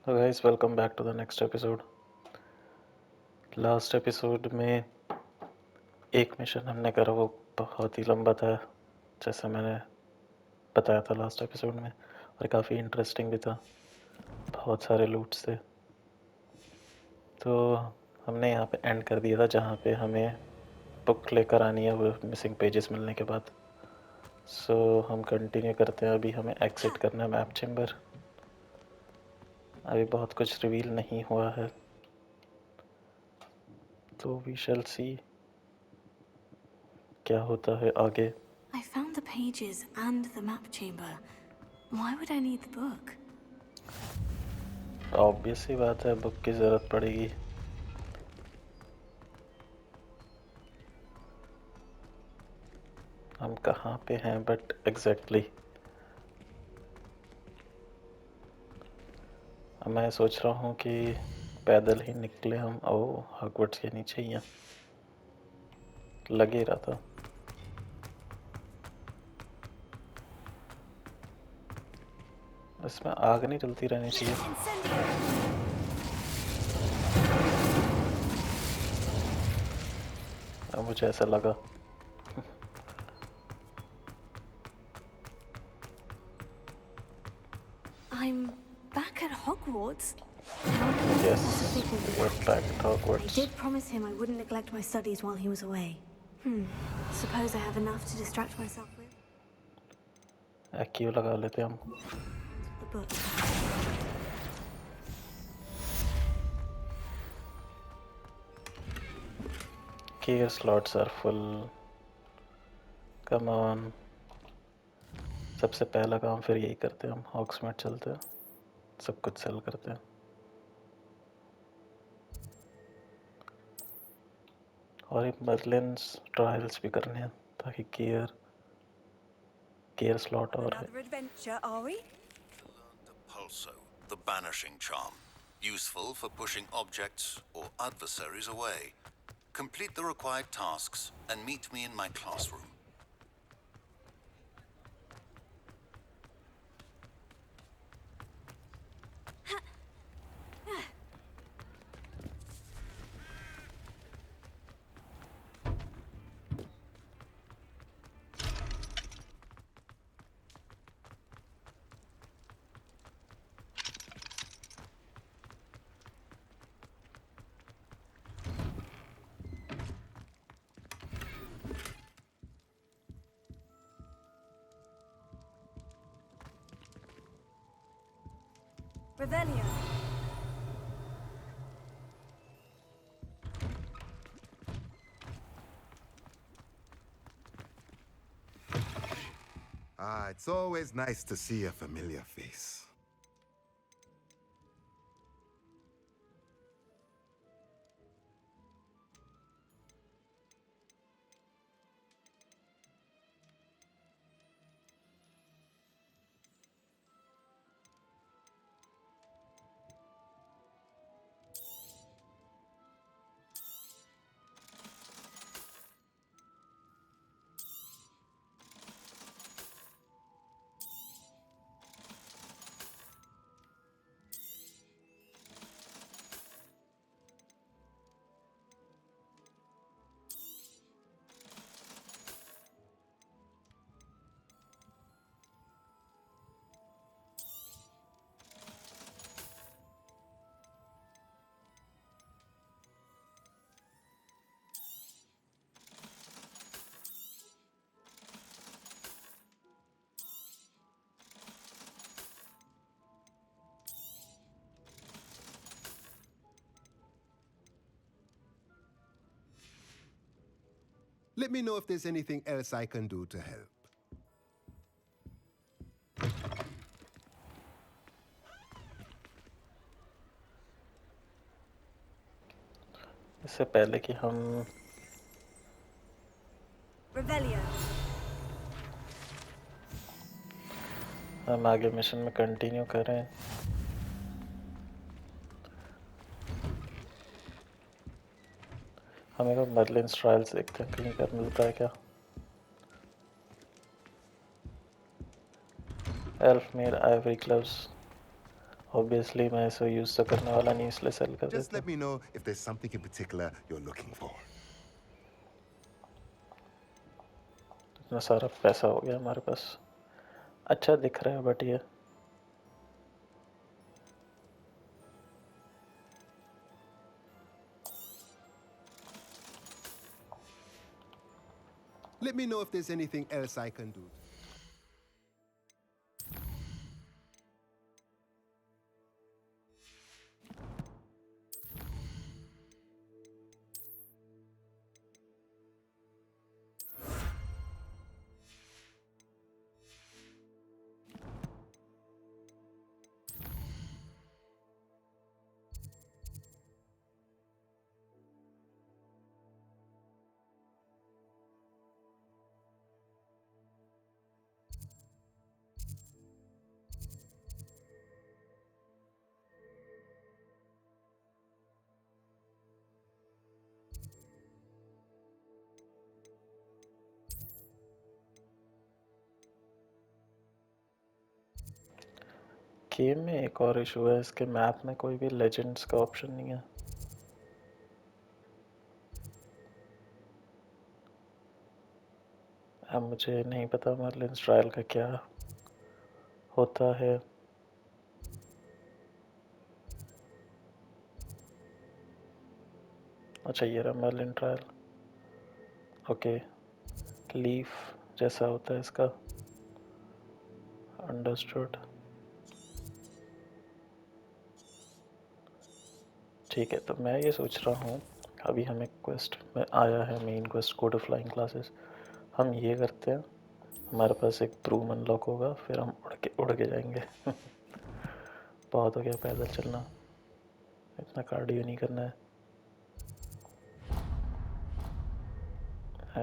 तो guys welcome back to the next episode. Last episode में एक मिशन हमने करा, वो बहुत ही लंबा था जैसे मैंने बताया था लास्ट एपिसोड में, और काफ़ी इंटरेस्टिंग भी था। बहुत सारे लूट्स थे। तो हमने यहाँ पे एंड कर दिया था जहाँ पे हमें बुक लेकर आनी है वो मिसिंग पेजेस मिलने के बाद। सो हम कंटिन्यू करते हैं। अभी हमें एग्जिट करना है मैप चेम्बर। अभी बहुत कुछ रिवील नहीं हुआ है, तो वी शैल सी क्या होता है आगे। I found the pages and the map chamber. Why would I need the book? Obvious सी बात है, बुक की ज़रूरत पड़ेगी। हम कहाँ पे हैं बट एग्जैक्टली मैं सोच रहा हूँ कि पैदल ही निकले हम। ओ, हॉगवर्ट्स के नीचे ही हैं, लग ही रहा था। इसमें आग नहीं जलती रहनी चाहिए। अब मुझे ऐसा लगा। I'm back at Hogwarts. Yes, What's the big one we are with back that? at I Hogwarts. did promise him I wouldn't neglect my studies while he was away. Suppose I have enough to distract myself with. एक्यू लगा लेते हम। The book. Care slots are full. Come on, सबसे पहला काम फिर यही करते हैं हम। हॉग्समीड चलते हैं, सब कुछ सेल करते हैं। और एक मर्लिन्स ट्रायल्स भी करने हैं ताकि केयर स्लॉट और है। Another adventure, are we? To learn the pulso, the banishing charm, useful for pushing objects or adversaries away. Complete the required tasks and meet me in my classroom. Revelio. It's always nice to see a familiar face. Let me know if there's anything else I can do to help. इससे पहले कि हम Revelio. आगे mission में continue करें, हमें तो Merlin's trials देखते हैं कहीं पर मिलता है क्या। Elf made Ivory gloves obviously मैं इसे यूज़ तो करने वाला नहीं, इसलिए सेल कर Just देते let me know if there's something in particular you're looking for. इतना सारा पैसा हो गया हमारे पास। अच्छा दिख रहा है बट ये Let me know if there's anything else I can do. Game में एक और इशू है, इसके मैप में कोई भी लेजेंड्स का ऑप्शन नहीं है। अब मुझे नहीं पता मर्लिन ट्रायल का क्या होता है। अच्छा ये रहा मर्लिन ट्रायल। ओके लीफ जैसा होता है इसका, अंडरस्टूड। ठीक है, तो मैं ये सोच रहा हूँ अभी हमें क्वेस्ट में आया है, main quest go to flying classes. हम ये करते हैं, हमारे पास एक ब्रूम अनलॉक होगा, फिर हम उड़ के जाएंगे। बहुत हो गया पैदल चलना, इतना कार्डियो नहीं करना है।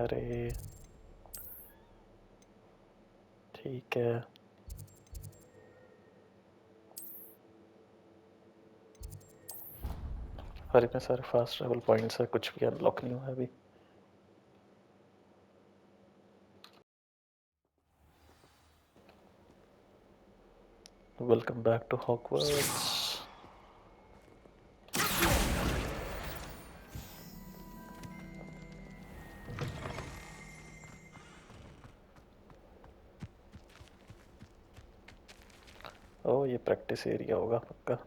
अरे ठीक है, और इतने सारे फास्ट ट्रैवल पॉइंट्स है, कुछ भी अनलॉक नहीं हुआ है अभी। Welcome back to Hogwarts. Oh ये प्रैक्टिस एरिया होगा पक्का।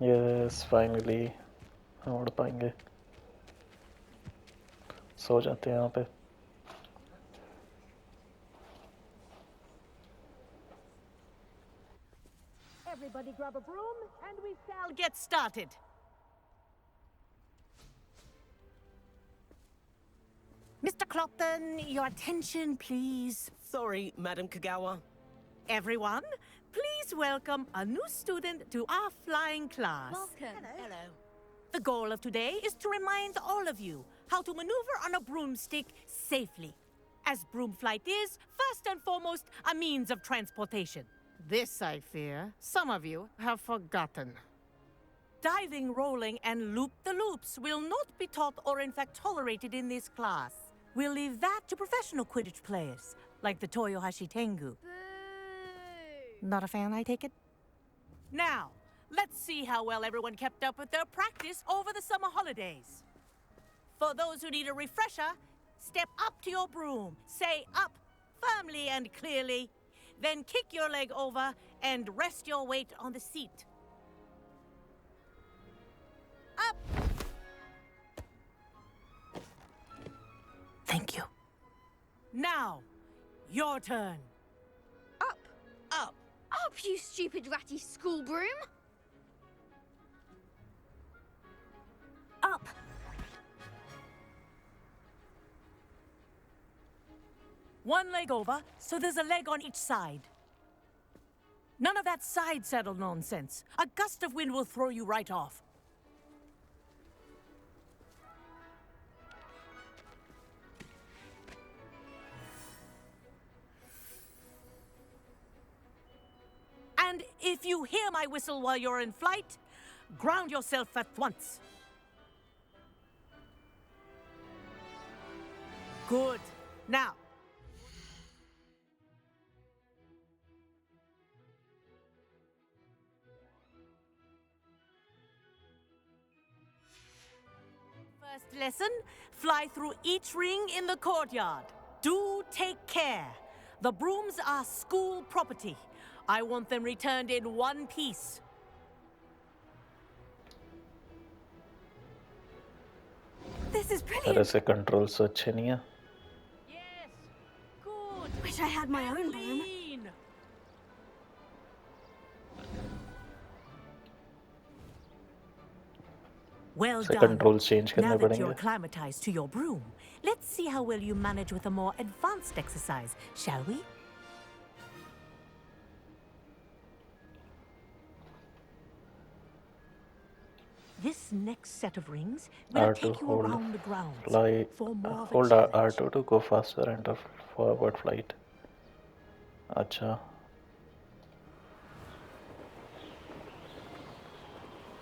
यस फाइनली हम उड़ पाएंगे। सो जाते हैं यहाँ पे। Everybody grab a broom and we shall get started. Mr. Clopton, your attention, please. Sorry, Madam Kagawa. Everyone, please welcome a new student to our flying class. Welcome. Hello. The goal of today is to remind all of you how to maneuver on a broomstick safely. As broom flight is, first and foremost, a means of transportation. This, I fear, some of you have forgotten. Diving, rolling, and loop-the-loops will not be taught or in fact tolerated in this class. We'll leave that to professional Quidditch players, like the Toyohashi Tengu. Not a fan, I take it? Now, let's see how well everyone kept up with their practice over the summer holidays. For those who need a refresher, step up to your broom, say up firmly and clearly, then kick your leg over and rest your weight on the seat. Up! Thank you. Now, your turn. Up! Up! Up, you stupid ratty school broom! Up! One leg over, so there's a leg on each side. None of that side saddle nonsense. A gust of wind will throw you right off. And if you hear my whistle while you're in flight, ground yourself at once. Good. Now, lesson, fly through each ring in the courtyard. Do take care. The brooms are school property. I want them returned in one piece. This is अरे brilliant. से controls तो अच्छे नहीं है. Yes. Good. Wish I had my own broom. Clean. Well से done. Controls change Now करने that पड़ेंगे. you're acclimatized to your broom, let's see how well you manage with a more advanced exercise, shall we? This next set of rings will R2 take you hold around the grounds fly. for more of a Hold challenge. R2 to go faster and forward flight. अच्छा.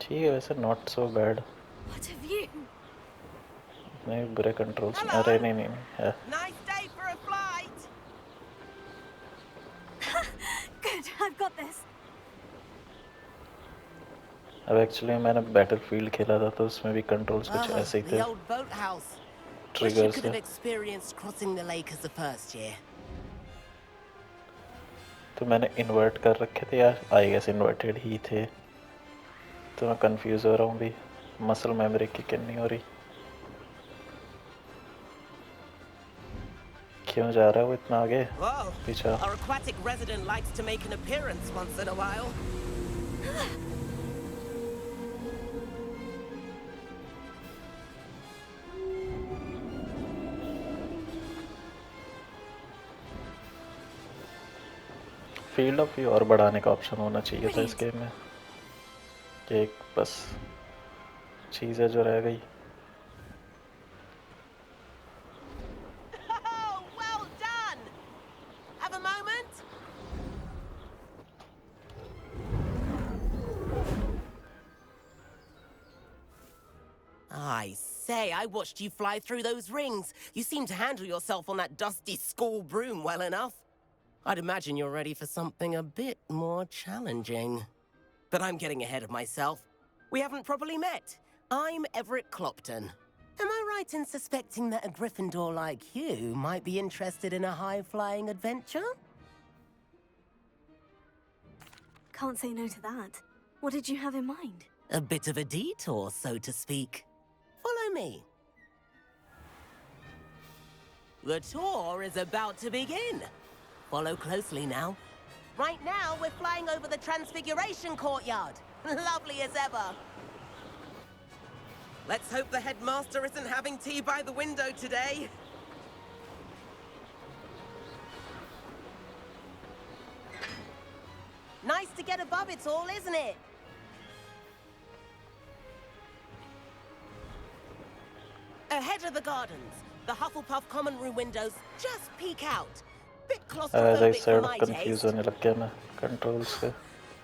ठीक है वैसे not so bad. What a view. नहीं बुरे controls. Hello. अरे नहीं नहीं है. Nice day for a flight. Good, I've got this. अब एक्चुअली मैंने बैटलफील्ड खेला था तो उसमें भी कंट्रोल्स कुछ ऐसे ही The थे. old boathouse. Wish you triggers could थे. have experienced crossing the lake as the first year. तो मैंने इन्वर्ट कर रखे थे यार. आई गेस इन्वर्टेड ही थे. तो मैं कंफ्यूज हो रहा हूँ भी. मसल मेमोरी की किन नहीं हो रही. क्यों जा रहा है वो इतना आगे? Whoa. पीछा. Our aquatic resident likes to make an appearance once in a while. Field of view और बढ़ाने का ऑप्शन होना चाहिए था इस गेम में. एक बस चीज़ है जो रह गई. Oh, well done. Have a moment? I say, I watched you fly through those rings. You seem to handle yourself on that dusty school broom well enough. I'd imagine you're ready for something a bit more challenging. But I'm getting ahead of myself. We haven't properly met. I'm Everett Clopton. Am I right in suspecting that a Gryffindor like you might be interested in a high-flying adventure? Can't say no to that. What did you have in mind? A bit of a detour, so to speak. Follow me. The tour is about to begin. Follow closely now. Right now, we're flying over the Transfiguration Courtyard. Lovely as ever. Let's hope the headmaster isn't having tea by the window today. Nice to get above it all, isn't it? Ahead of the gardens, the Hufflepuff common room windows just peek out. Bit As I claustrophobic for said, my confuse taste. होने लग गया मैं controls से.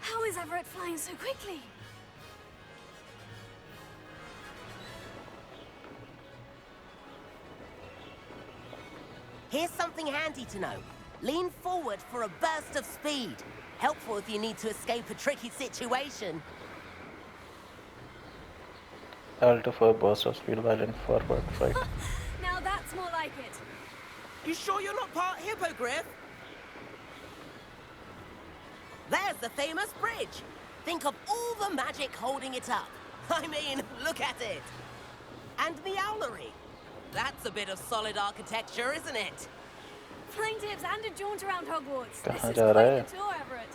How is Everett flying so quickly? Here's something handy to know. Lean forward for a burst of speed. Helpful if you need to escape a tricky situation. Alt for burst of speed while in forward flight. Now that's more like it. You sure you're not part hippogriff? There's the famous bridge. Think of all the magic holding it up. I mean, look at it. And the owlery. That's a bit of solid architecture, isn't it? Flying tips and a jaunt around Hogwarts. कहाँ This is जा रहा quite है? the tour, Everett.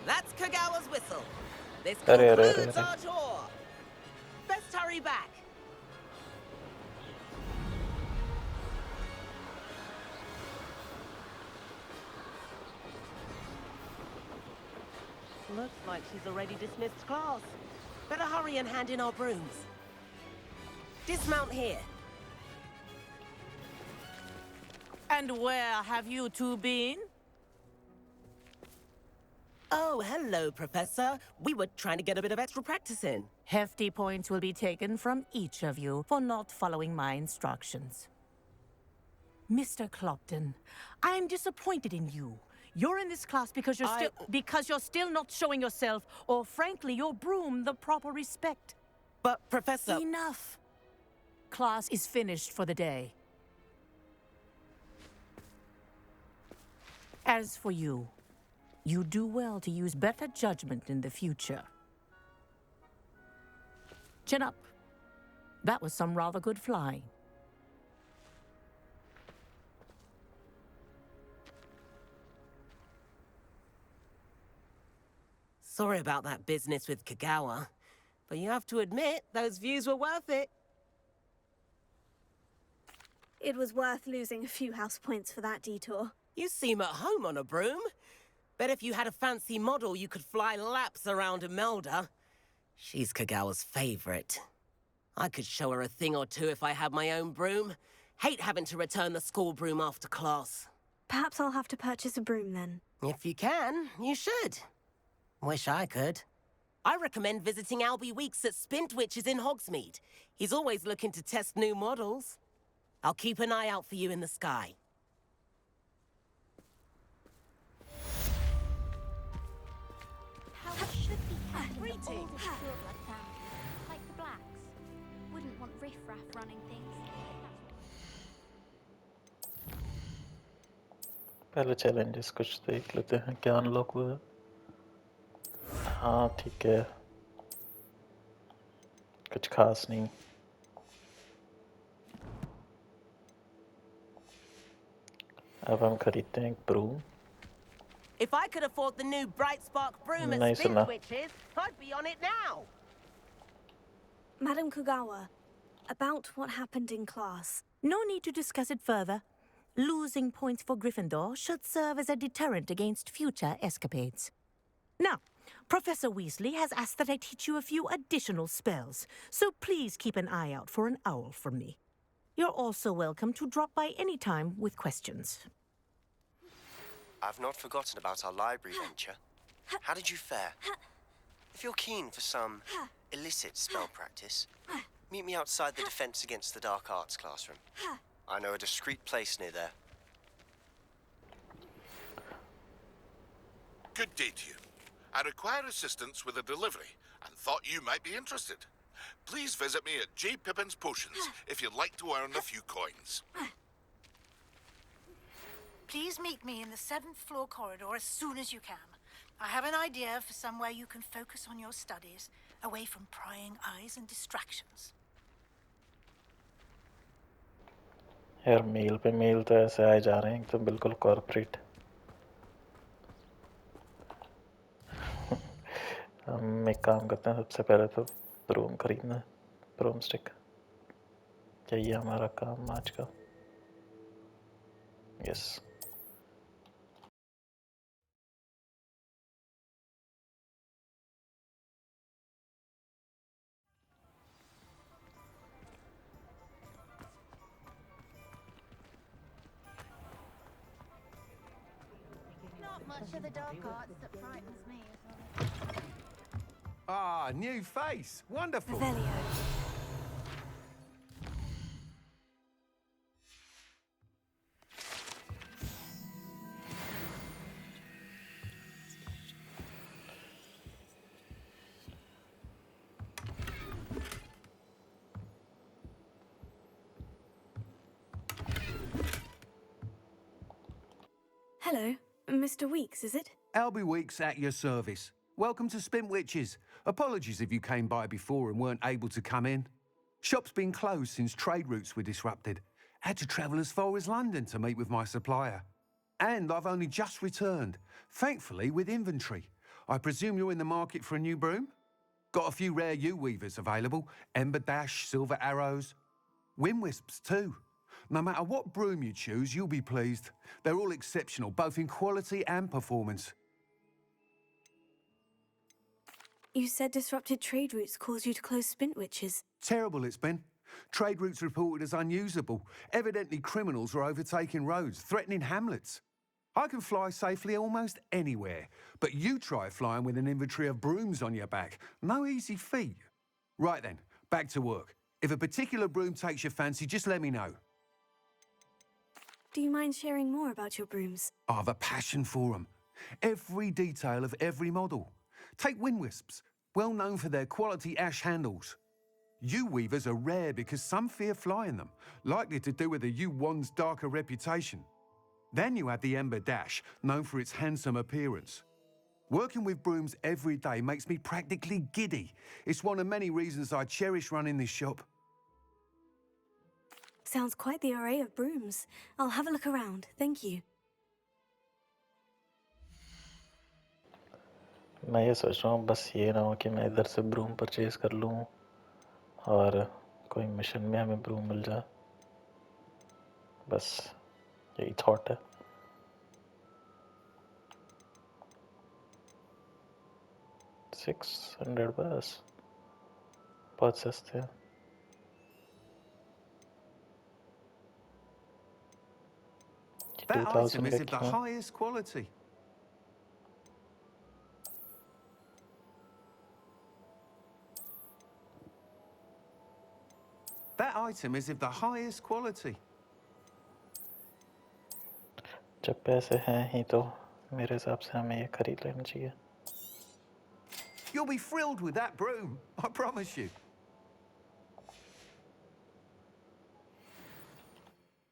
That's Kagawa's whistle. This Arre, arre, concludes arre. our tour. Best hurry back. Looks like she's already dismissed class. Better hurry and hand in our brooms. Dismount here. And where have you two been? Oh, hello, Professor. We were trying to get a bit of extra practice in. Hefty points will be taken from each of you for not following my instructions. Mr. Clopton, I am disappointed in you. You're in this class because you're still not showing yourself, or frankly, your broom the proper respect. But, Professor... Enough. Class is finished for the day. As for you, you do well to use better judgment in the future. Chin up. That was some rather good flying. Sorry about that business with Kagawa, but you have to admit, those views were worth it. It was worth losing a few house points for that detour. You seem at home on a broom. Bet if you had a fancy model, you could fly laps around Imelda. She's Kagawa's favorite. I could show her a thing or two if I had my own broom. Hate having to return the school broom after class. Perhaps I'll have to purchase a broom then. If you can, you should. Wish I could. I recommend visiting Albie Weeks at Spintwitches in Hogsmeade. He's always looking to test new models. I'll keep an eye out for you in the sky. How should be handled in the oldest pureblood family, like the Blacks. Wouldn't want riffraff running things. पहले challenges कुछ देख लेते हैं क्या unlock हुआ है। हाँ ठीक है, कुछ खास नहीं। अब हम खरीदते हैं एक broom। If I could afford the new Bright Spark broom at Nice enough. Spintwitches, I'd be on it now. Madam Kugawa, about what happened in class. No need to discuss it further. Losing points for Gryffindor should serve as a deterrent against future escapades. Now, Professor Weasley has asked that I teach you a few additional spells, so please keep an eye out for an owl from me. You're also welcome to drop by any time with questions. I've not forgotten about our library venture. How did you fare? If you're keen for some illicit spell practice, meet me outside the Defense Against the Dark Arts classroom. I know a discreet place near there. Good day to you. I require assistance with a delivery and thought you might be interested. Please visit me at J. Pippin's Potions if you'd like to earn a few coins. Please meet me in the 7th floor corridor as soon as you can. I have an idea for somewhere you can focus on your studies, away from prying eyes and distractions. यार mail पे mail तो ऐसे आए जा रहे हैं एकदम बिल्कुल कॉर्पोरेट। हम एक काम करते हैं, सबसे पहले तो ब्रूम खरीदना है, ब्रूम स्टिक। यही है हमारा काम आज का। Yes Not much of the dark arts that frightens me as well. Ah, new face. Wonderful. Revelio. Hello, Mr. Weeks, is it? Albie Weeks at your service. Welcome to Spintwitches. Apologies if you came by before and weren't able to come in. Shop's been closed since trade routes were disrupted. Had to travel as far as London to meet with my supplier. And I've only just returned, thankfully with inventory. I presume you're in the market for a new broom? Got a few rare U-weavers available. Ember Dash, Silver Arrows. Wind-wisps too. No matter what broom you choose, you'll be pleased. They're all exceptional, both in quality and performance. You said disrupted trade routes caused you to close Spintwitches. Terrible it's been. Trade routes reported as unusable. Evidently criminals were overtaking roads, threatening hamlets. I can fly safely almost anywhere, but you try flying with an inventory of brooms on your back. No easy feat. Right then, back to work. If a particular broom takes your fancy, just let me know. Do you mind sharing more about your brooms? I have a passion for them. Every detail of every model. Take wind wisps, well known for their quality ash handles. Yew weavers are rare because some fear flying them, likely to do with the yew wand's darker reputation. Then you have the Ember Dash, known for its handsome appearance. Working with brooms every day makes me practically giddy. It's one of many reasons I cherish running this shop. Sounds quite the array of brooms. I'll have a look around, thank you. मैं ये सोच रहा हूँ बस ये ना हो कि मैं इधर से ब्रूम परचेज कर लूँ और कोई मिशन में हमें ब्रूम मिल जाए, बस यही थॉट है। $600 बस, बहुत सस्ते हैं। That 2000 item is of the लिखे हैं। highest quality. That item is of the highest quality. जब पैसे हैं ही तो मेरे हिसाब से हमें ये खरीद लेना चाहिए। You'll be thrilled with that broom, I promise you.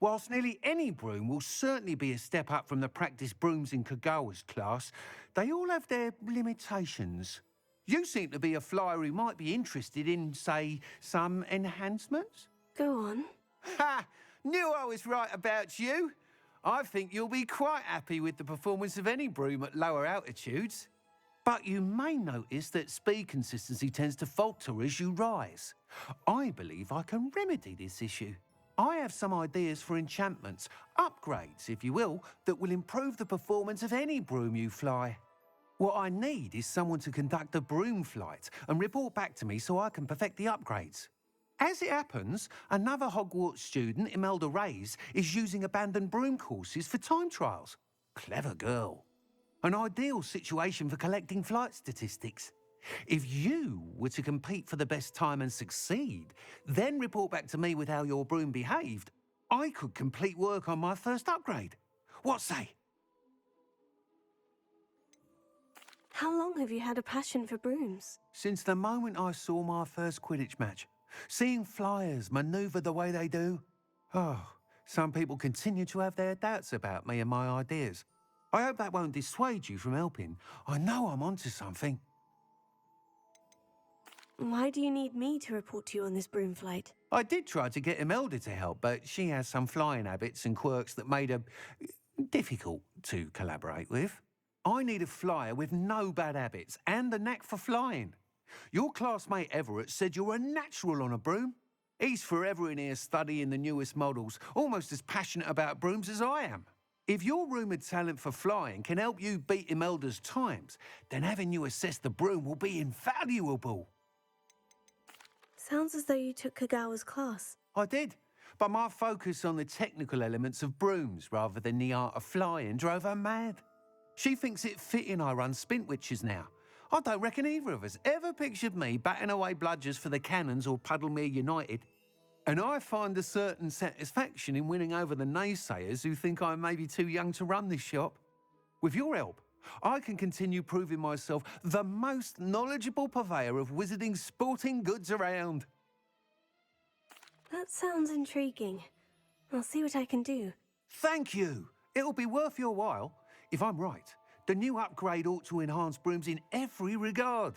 Whilst nearly any broom will certainly be a step up from the practice brooms in Kagawa's class, they all have their limitations. You seem to be a flyer who might be interested in, say, some enhancements? Go on. Ha! Knew I was right about you. I think you'll be quite happy with the performance of any broom at lower altitudes. But you may notice that speed consistency tends to falter as you rise. I believe I can remedy this issue. I have some ideas for enchantments, upgrades, if you will, that will improve the performance of any broom you fly. What I need is someone to conduct a broom flight and report back to me so I can perfect the upgrades. As it happens, another Hogwarts student, Imelda Reyes, is using abandoned broom courses for time trials. Clever girl. An ideal situation for collecting flight statistics. If you were to compete for the best time and succeed, then report back to me with how your broom behaved, I could complete work on my first upgrade. What say? How long have you had a passion for brooms? Since the moment I saw my first Quidditch match. Seeing flyers manoeuvre the way they do. Oh, some people continue to have their doubts about me and my ideas. I hope that won't dissuade you from helping. I know I'm onto something. Why do you need me to report to you on this broom flight? I did try to get Imelda to help, but she has some flying habits and quirks that made her difficult to collaborate with. I need a flyer with no bad habits and the knack for flying. Your classmate Everett said you're a natural on a broom. He's forever in here studying the newest models, almost as passionate about brooms as I am. If your rumoured talent for flying can help you beat Imelda's times, then having you assess the broom will be invaluable. Sounds as though you took Kagawa's class. I did, but my focus on the technical elements of brooms rather than the art of flying drove her mad. She thinks it fitting I run Spintwitches now. I don't reckon either of us ever pictured me batting away bludgers for the Cannons or Puddlemere United. And I find a certain satisfaction in winning over the naysayers who think I may be too young to run this shop. With your help, I can continue proving myself the most knowledgeable purveyor of wizarding sporting goods around. That sounds intriguing. I'll see what I can do. Thank you. It'll be worth your while. If I'm right, the new upgrade ought to enhance brooms in every regard.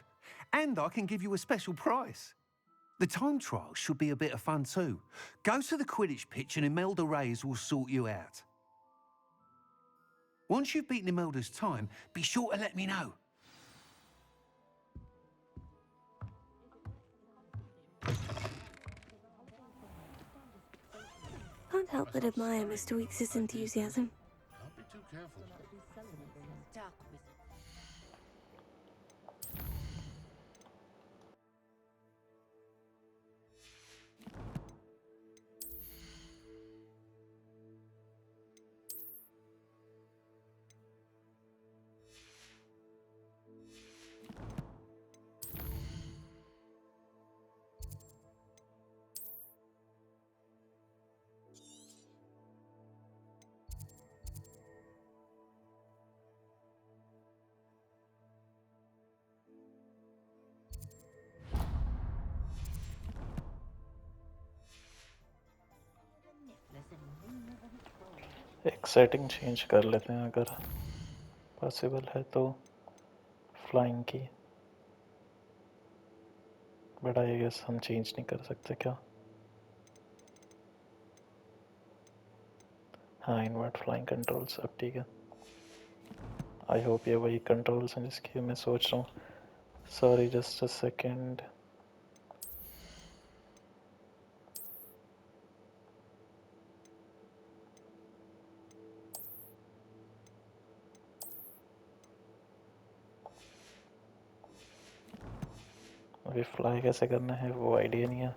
And I can give you a special price. The time trial should be a bit of fun too. Go to the Quidditch pitch and Imelda Reyes will sort you out. Once you've beaten Imelda's time, be sure to let me know. Can't help but admire Mr. Weeks' enthusiasm. Don't be too careful. एक setting change कर लेते हैं अगर possible है तो, flying की, but I guess हम change नहीं कर सकते क्या? हाँ, इन्वर्ट फ्लाइंग कंट्रोल्स, अब ठीक है। आई होप ये वही कंट्रोल्स हैं जिसकी मैं सोच रहा हूँ। Sorry, just a second. अभी फ्लाई कैसे करना है वो आइडिया नहीं है।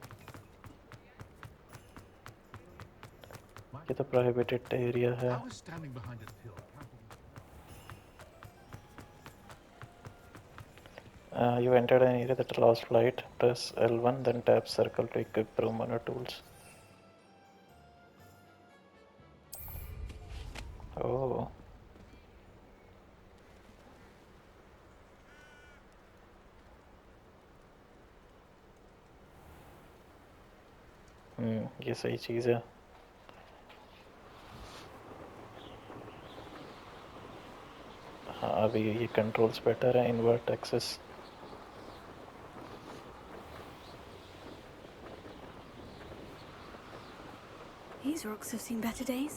ये तो प्रोहिबिटेड एरिया है। You entered an area that allows flight. Press L1, then tap circle to equip broom on your tools. Oh. ये सही चीज़ है। हाँ, अभी ये कंट्रोल्स बेटर है, invert axis. These rocks have seen better days.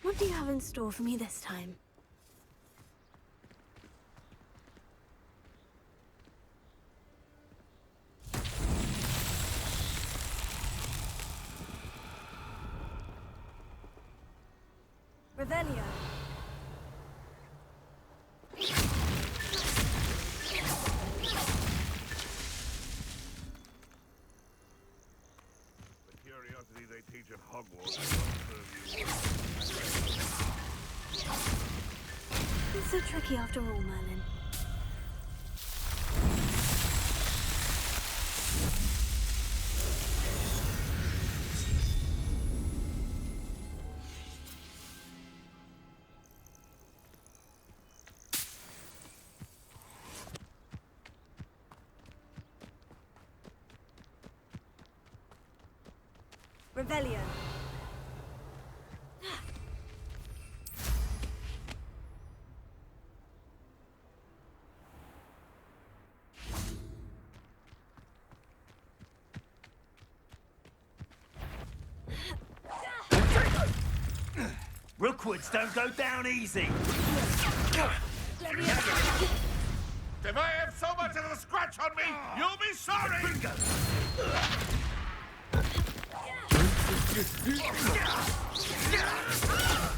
What do you have in store for me this time? Revelio. The curiosity they teach at Hogwarts won't serve you. It's so tricky after all, Merlin. Revelio. Rookwoods don't go down easy. If I have so much as a scratch on me, you'll be sorry!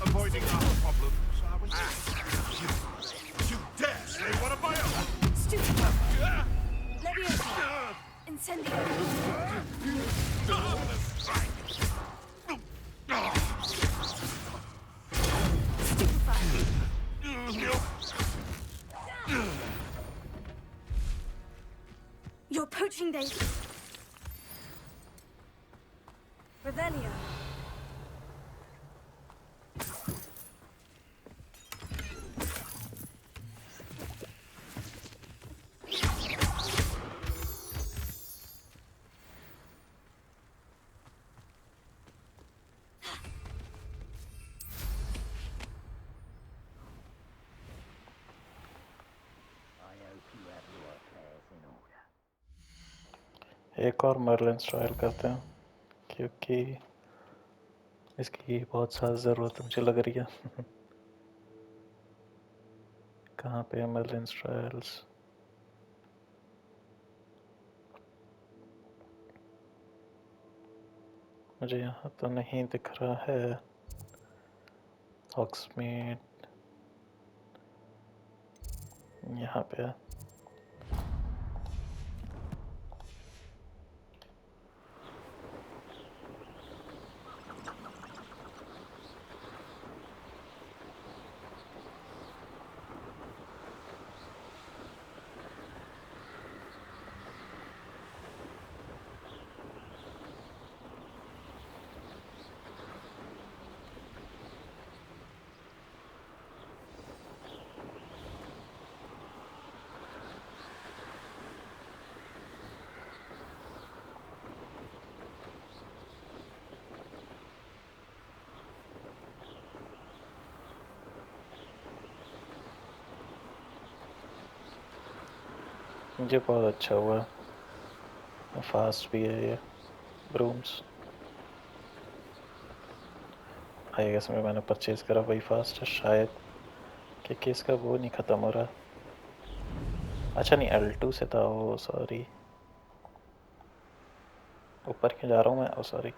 Avoiding our problems, are we? You dare say one of my own! Stupid. Leviosa. Incendio. Your poaching days. Revelio. एक और Merlin trial करते हैं क्योंकि इसकी बहुत ज़्यादा ज़रूरत मुझे लग रही है। कहाँ पे है मर्लिन ट्रायल्स? मुझे यहाँ तो नहीं दिख रहा है। हॉक्समीड यहाँ पे है। ये बहुत अच्छा हुआ, फास्ट भी है ये ब्रूम्स। आई गेस में मैंने परचेज करा वही फास्ट है शायद, क्योंकि इसका वो नहीं ख़त्म हो रहा। अच्छा नहीं, L2 से था वो, सॉरी। ऊपर क्यों जा रहा हूँ मैं, oh sorry.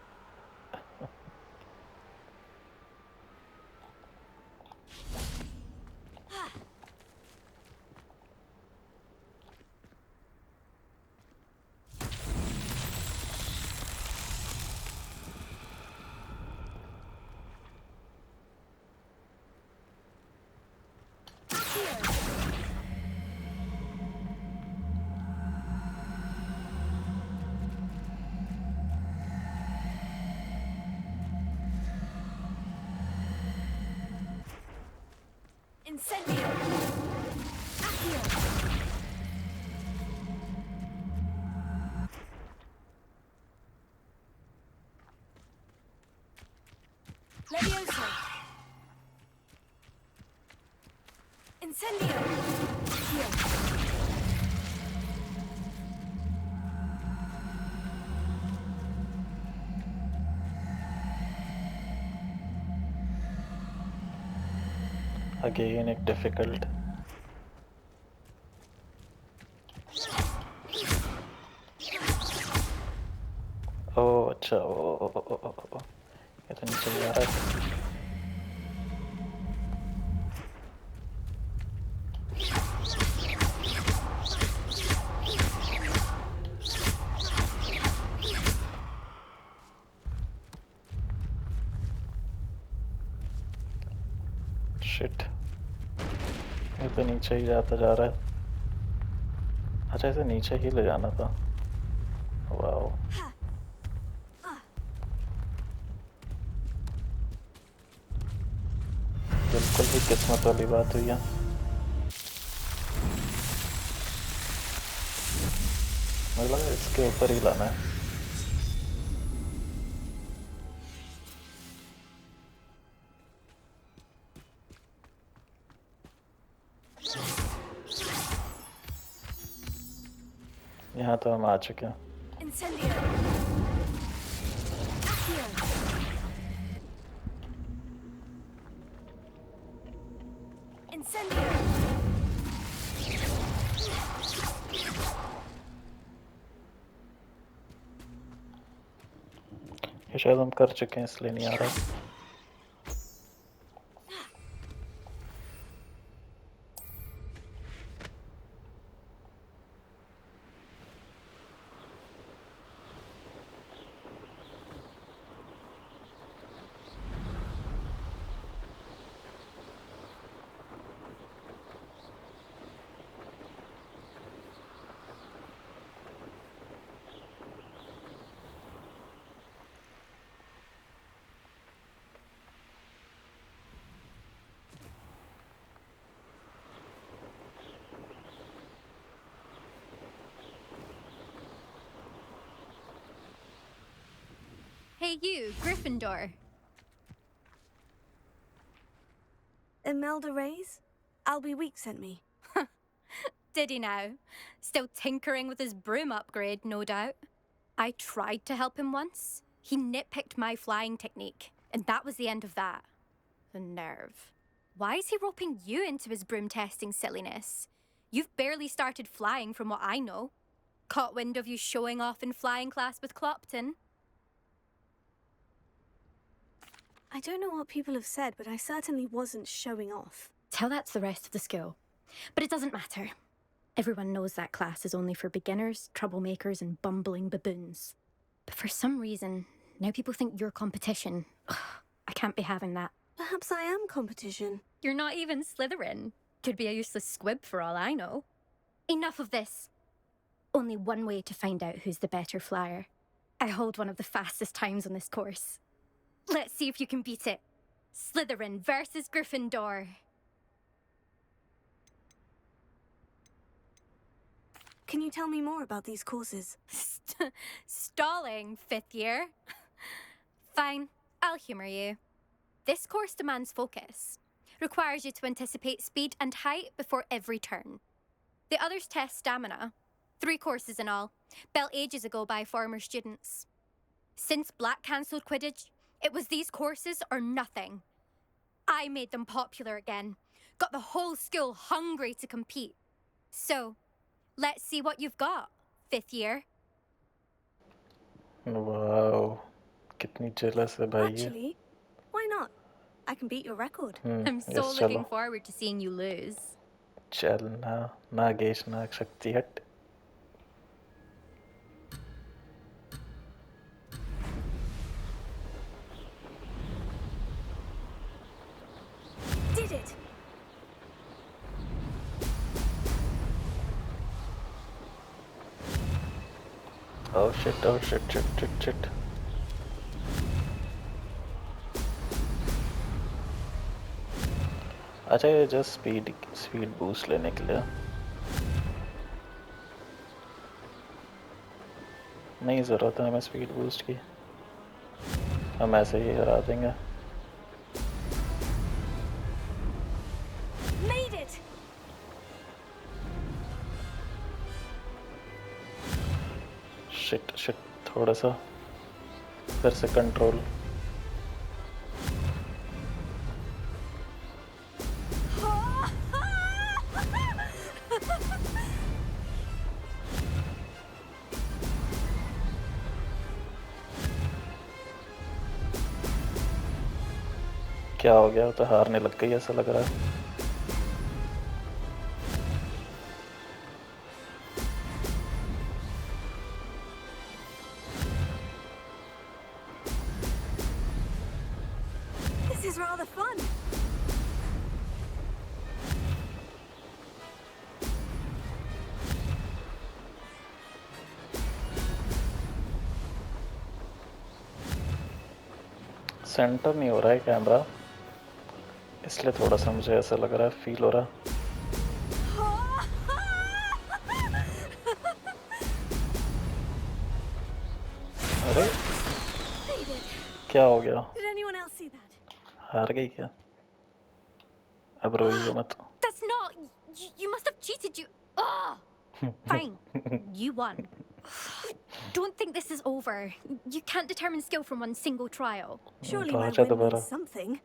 Incendio! Accio! Levioso! Incendio! Accio! Again it difficult. ओह अच्छा, ओ ये तो नीचे जा रहा है। शिट, ये तो नीचे ही जाता जा रहा है। अच्छा इसे नीचे ही ले जाना था। वाओ, बिल्कुल ही किस्मत वाली बात हुई है। मुझे लगा इसके ऊपर ही लाना है। यहाँ तो हम आ चुके हैं। Incendio! Accio! Incendio! ये शायद हम कर चुके हैं इसलिए नहीं आ रहा। Hey you, Gryffindor. Imelda Reyes? Albie Week sent me. Did he now? Still tinkering with his broom upgrade, no doubt. I tried to help him once. He nitpicked my flying technique, and that was the end of that. The nerve. Why is he roping you into his broom testing silliness? You've barely started flying from what I know. Caught wind of you showing off in flying class with Clopton. I don't know what people have said, but I certainly wasn't showing off. Tell that to the rest of the school. But it doesn't matter. Everyone knows that class is only for beginners, troublemakers, and bumbling baboons. But for some reason, now people think you're competition. Ugh, I can't be having that. Perhaps I am competition. You're not even Slytherin. Could be a useless squib for all I know. Enough of this. Only one way to find out who's the better flyer. I hold one of the fastest times on this course. Let's see if you can beat it. Slytherin versus Gryffindor. Can you tell me more about these courses? Stalling, fifth year? Fine, I'll humour you. This course demands focus. Requires you to anticipate speed and height before every turn. The others test stamina. 3 courses in all, built ages ago by former students. Since Black cancelled Quidditch, it was these courses or nothing. I made them popular again, got the whole school hungry to compete. So, let's see what you've got, 5th year. Wow, कितनी jealous है भाई ये. Actually, why not? I can beat your record. I'm so yes, looking चलो. forward to seeing you lose. चल ना नागेश नाग शक्ति हट. Did it! Oh shit, oh shit, shit. अच्छा ये जस्ट स्पीड बूस्ट लेने के लिए. नहीं ज़रूरत है हमें स्पीड बूस्ट की. हम ऐसे ही हरा देंगे. Made it! शिट थोड़ा सा फिर से कंट्रोल. क्या हो गया? तो हारने लग गई ऐसा लग रहा है. This is rather fun. Centre नहीं हो रहा है कैमरा, इसलिए थोड़ा सा मुझे ऐसा लग रहा है, फील हो रहा है. अरे क्या हो गया? Did anyone else see that? हार गई क्या? अब रोइए मत. That's not... You must have cheated, you... Ugh! Fine. You won. Don't think this is over. You can't determine skill from one single trial. Surely my win means something.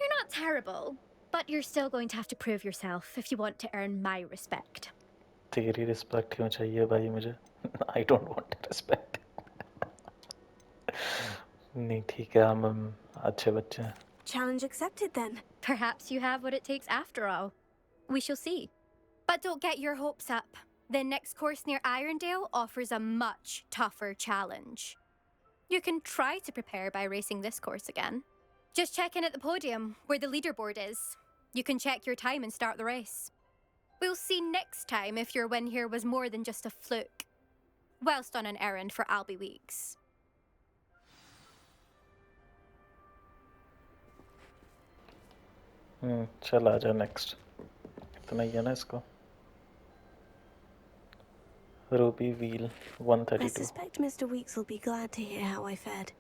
You're not terrible, but you're still going to have to prove yourself if you want to earn my respect. तेरी respect क्यों चाहिए भाई मुझे? I don't want respect. नहीं ठीक है, हम अच्छे बच्चे हैं. Challenge accepted then. Perhaps you have what it takes after all. We shall see. But don't get your hopes up. The next course near Irondale offers a much tougher challenge. You can try to prepare by racing this course again. Just check in at the podium, where the leaderboard is. You can check your time and start the race. We'll see next time if your win here was more than just a fluke. Whilst on an errand for Albie Weeks. चल आजा next. इतना ही है ना इसको. Ruby Wheel I 132. suspect Mr. Weeks will be glad to hear how I fared.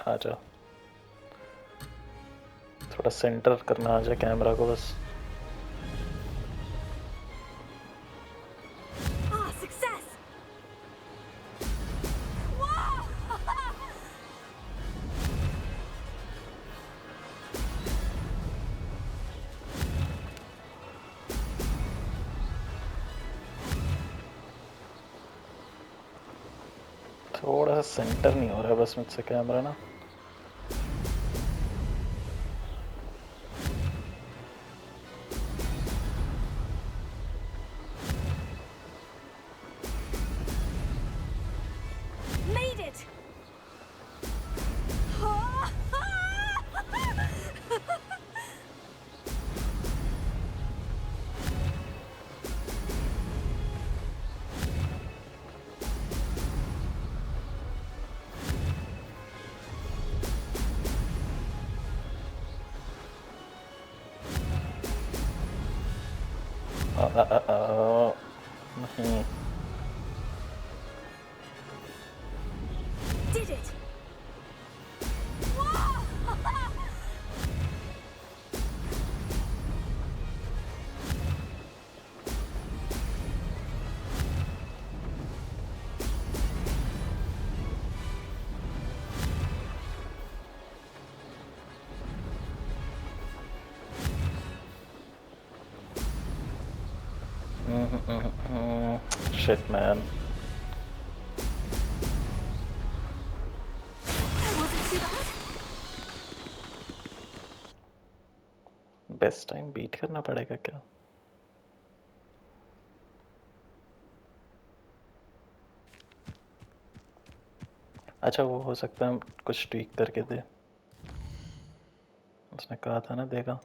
आजा. थोड़ा centre करना आजा कैमरा को बस. Ah, success! Wow! थोड़ा सा सेंटर नहीं हो रहा है बस मुझसे कैमरा ना. Made it! नहीं. Did it! Shit, man. Best time beat करना पड़ेगा क्या? अच्छा, वो हो सकता है कुछ ट्वीक करके दे। उसने कहा था ना देगा।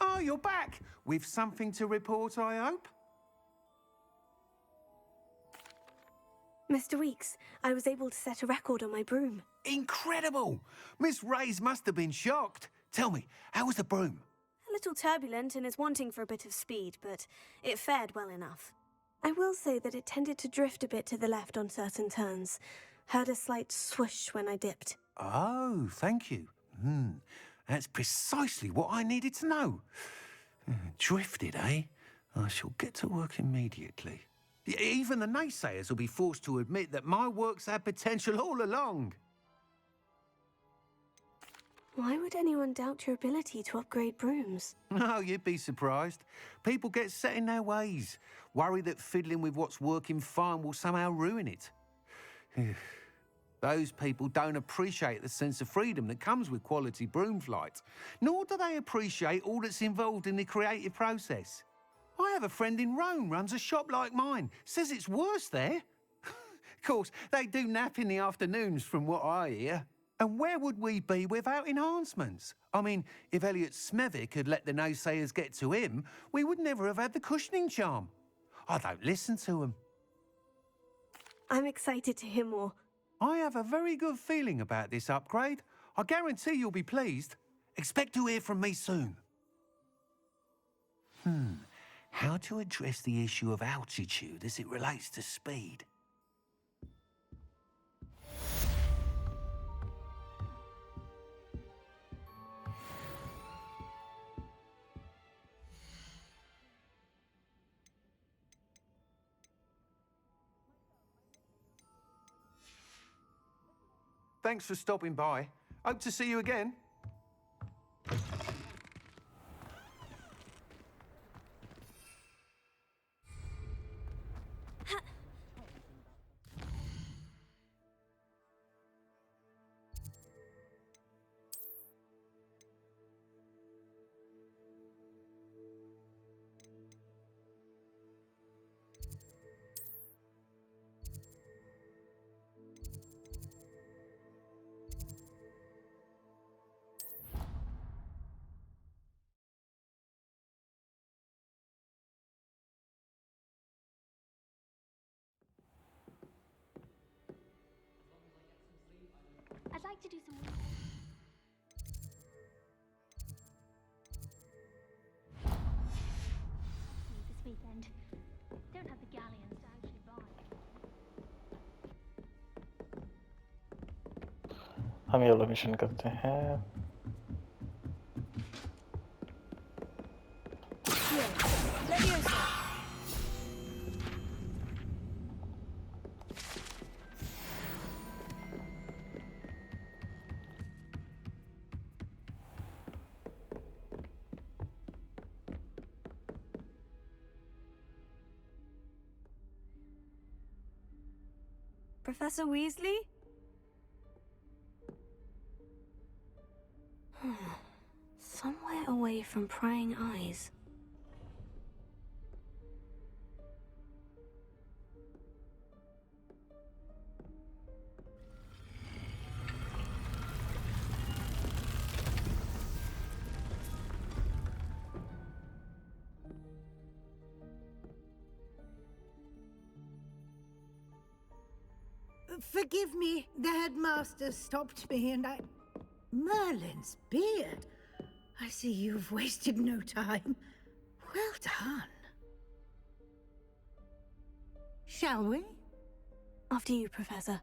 Oh, you're back! With something to report, I hope? Mr. Weeks, I was able to set a record on my broom. Incredible! Miss Reyes must have been shocked. Tell me, how was the broom? A little turbulent and is wanting for a bit of speed, but it fared well enough. I will say that it tended to drift a bit to the left on certain turns. Heard a slight swoosh when I dipped. Oh, thank you. That's precisely what I needed to know. Drifted, eh? I shall get to work immediately. Even the naysayers will be forced to admit that my work's had potential all along. Why would anyone doubt your ability to upgrade brooms? Oh, you'd be surprised. People get set in their ways, worry that fiddling with what's working fine will somehow ruin it. Those people don't appreciate the sense of freedom that comes with quality broom flight, nor do they appreciate all that's involved in the creative process. I have a friend in Rome runs a shop like mine, says it's worse there. Of course, they do nap in the afternoons from what I hear. And where would we be without enhancements? I mean, if Elliot Smethwick had let the naysayers get to him, we would never have had the cushioning charm. I don't listen to them. I'm excited to hear more. I have a very good feeling about this upgrade. I guarantee you'll be pleased. Expect to hear from me soon. How to address the issue of altitude as it relates to speed? Thanks for stopping by. Hope to see you again. I'd like to do some work. This weekend. Don't have the galleons to actually buy. हम ये वाला mission करते हैं. Professor Weasley? Somewhere away from prying eyes. Forgive me, the headmaster stopped me and I... Merlin's beard. I see you've wasted no time. Well done. Shall we? After you, Professor.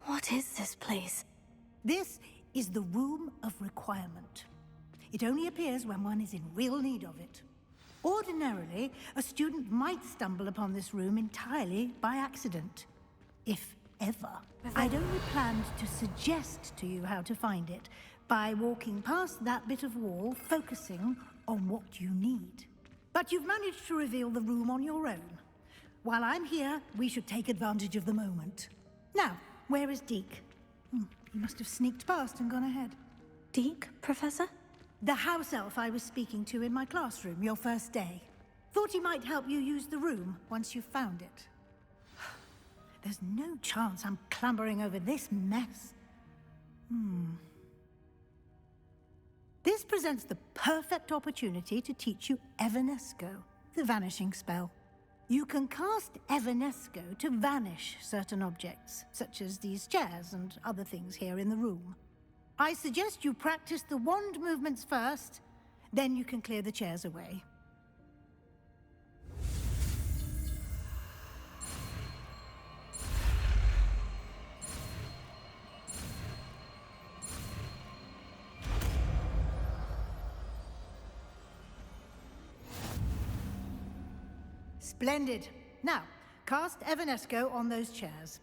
What is this place? This is the Room of Requirement. It only appears when one is in real need of it. Ordinarily, a student might stumble upon this room entirely by accident. If ever. I'd only planned to suggest to you how to find it by walking past that bit of wall, focusing on what you need. But you've managed to reveal the room on your own. While I'm here, we should take advantage of the moment. Now, where is Deke? He must have sneaked past and gone ahead. Deke, Professor? The house elf I was speaking to in my classroom your first day. Thought he might help you use the room once you found it. There's no chance I'm clambering over this mess. This presents the perfect opportunity to teach you Evanesco, the vanishing spell. You can cast Evanesco to vanish certain objects, such as these chairs and other things here in the room. I suggest you practice the wand movements first, then you can clear the chairs away. Splendid. Now, cast Evanesco on those chairs.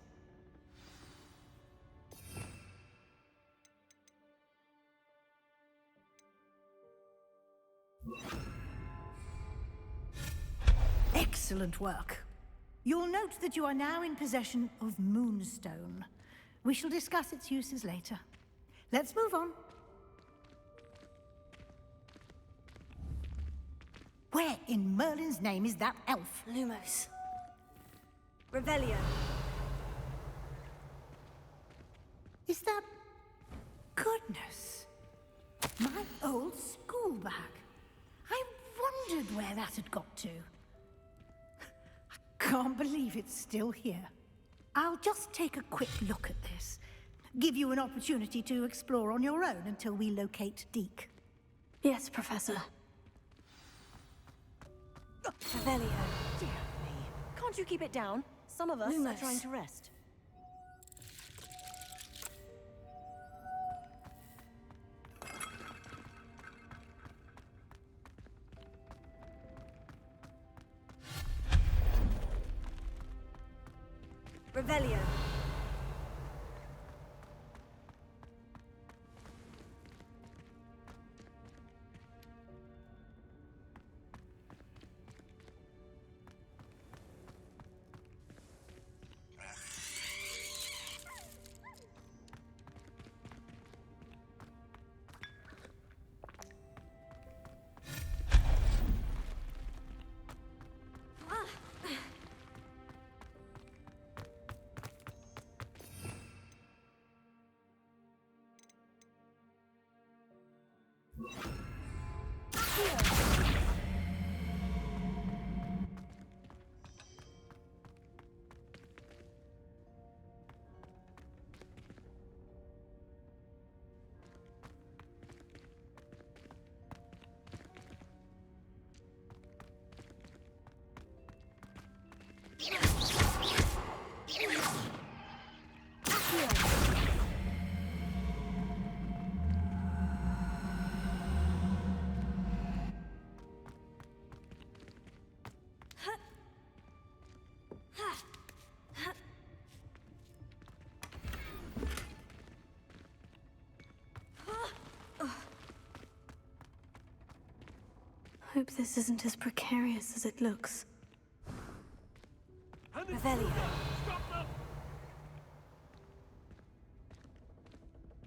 Excellent work. You'll note that you are now in possession of Moonstone. We shall discuss its uses later. Let's move on. Where in Merlin's name is that elf? Lumos. Revelio. Is that... Goodness. My old school bag. I wondered where that had got to. I can't believe it's still here. I'll just take a quick look at this. Give you an opportunity to explore on your own until we locate Deke. Yes, Professor. Revelio. Dear me. Can't you keep it down? Some of us are trying to rest. Revelio. Hope this isn't as precarious as it looks. Revelio.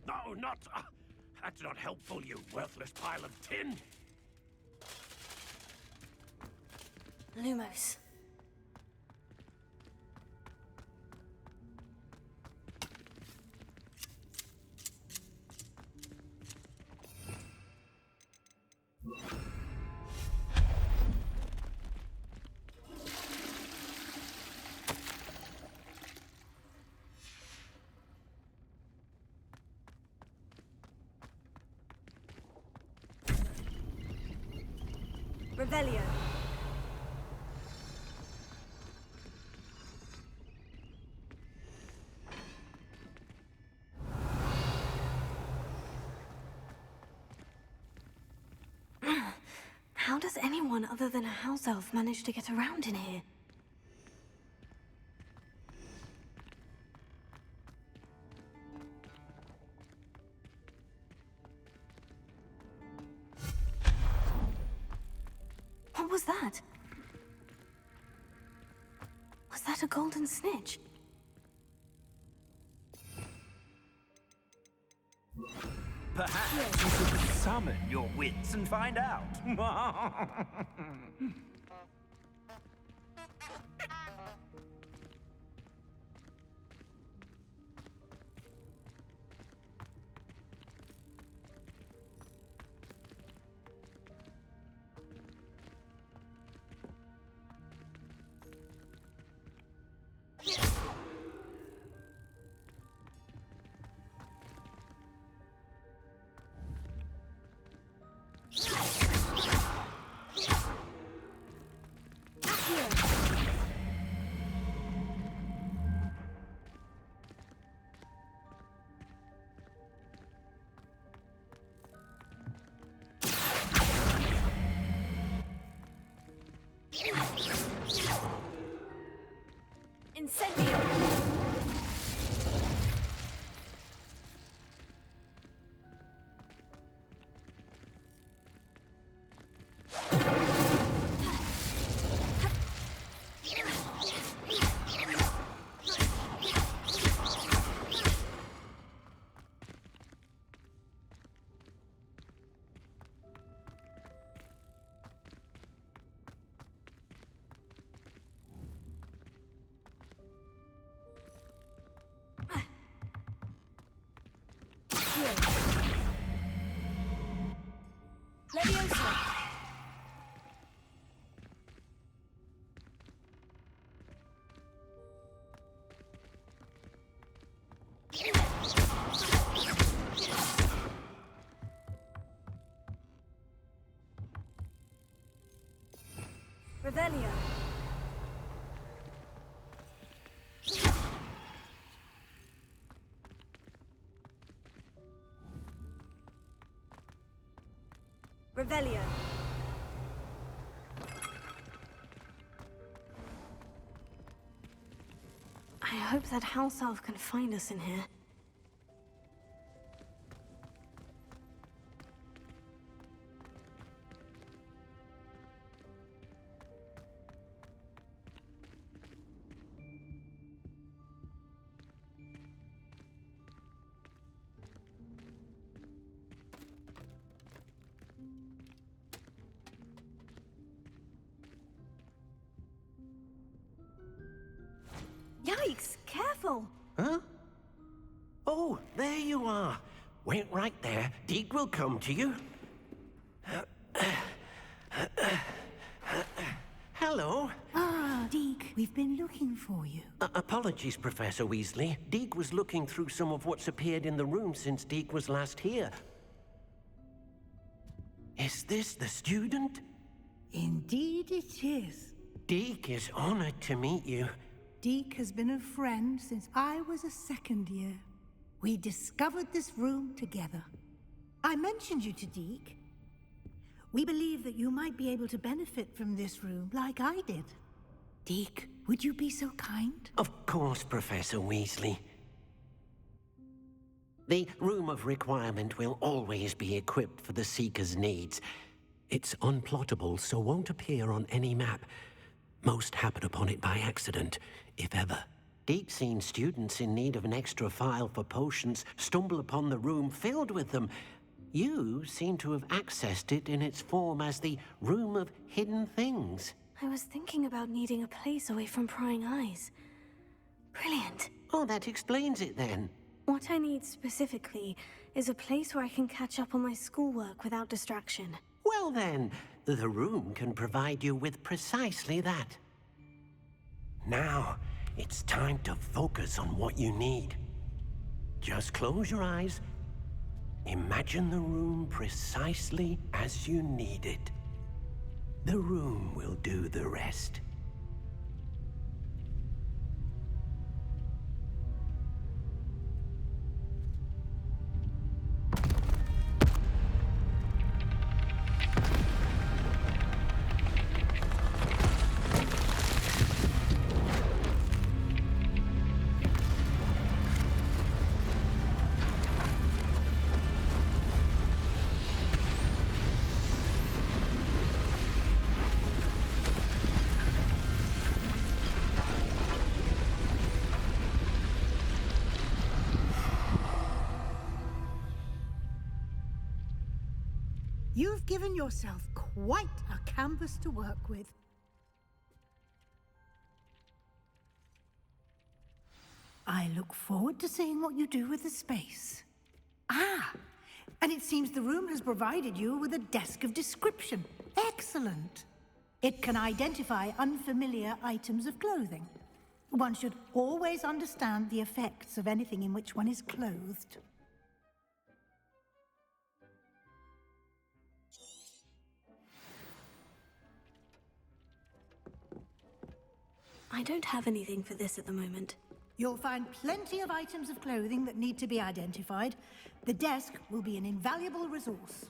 No, not... that's not helpful, you worthless pile of tin! Lumos. Revelio. How does anyone other than a house elf manage to get around in here? What was that? Was that a golden snitch? Perhaps you should summon your wits and find out. Incendio! LevelUpAnu. Revelio. Revelio. I hope that house elf can find us in here. Yikes! Careful! Huh? Oh, there you are. Wait right there. Deke will come to you. Hello. Ah, Deke, we've been looking for you. Apologies, Professor Weasley. Deke was looking through some of what's appeared in the room since Deke was last here. Is this the student? Indeed it is. Deke is honored to meet you. Deke has been a friend since I was a second year. We discovered this room together. I mentioned you to Deke. We believe that you might be able to benefit from this room like I did. Deke, would you be so kind? Of course, Professor Weasley. The Room of Requirement will always be equipped for the Seeker's needs. It's unplottable, so won't appear on any map. Most happen upon it by accident, if ever. Deke's seen students in need of an extra file for potions stumble upon the room filled with them. You seem to have accessed it in its form as the Room of Hidden Things. I was thinking about needing a place away from prying eyes. Brilliant. Oh, that explains it then. What I need specifically is a place where I can catch up on my schoolwork without distraction. Well then, the room can provide you with precisely that. Now, it's time to focus on what you need. Just close your eyes. Imagine the room precisely as you need it. The room will do the rest. You've given yourself quite a canvas to work with. I look forward to seeing what you do with the space. Ah, and it seems the room has provided you with a desk of description. Excellent. It can identify unfamiliar items of clothing. One should always understand the effects of anything in which one is clothed. I don't have anything for this at the moment. You'll find plenty of items of clothing that need to be identified. The desk will be an invaluable resource.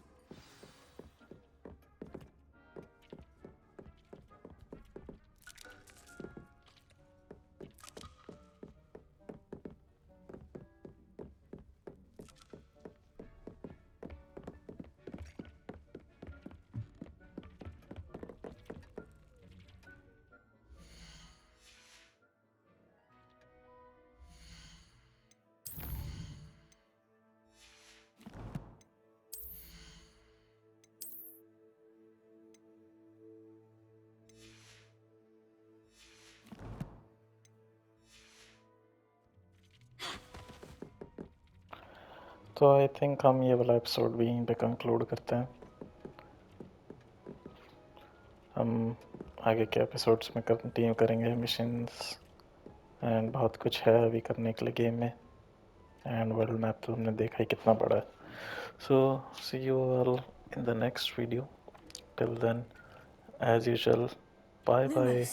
तो I think हम ये वाला episode भी यहीं पे conclude करते हैं। हम आगे के एपिसोड्स में कंटिन्यू करेंगे मिशंस एंड बहुत कुछ है अभी करने के लिए गेम में। एंड वर्ल्ड मैप तो हमने देखा ही कितना बड़ा है। So see you all in the next video. Till then as usual bye bye.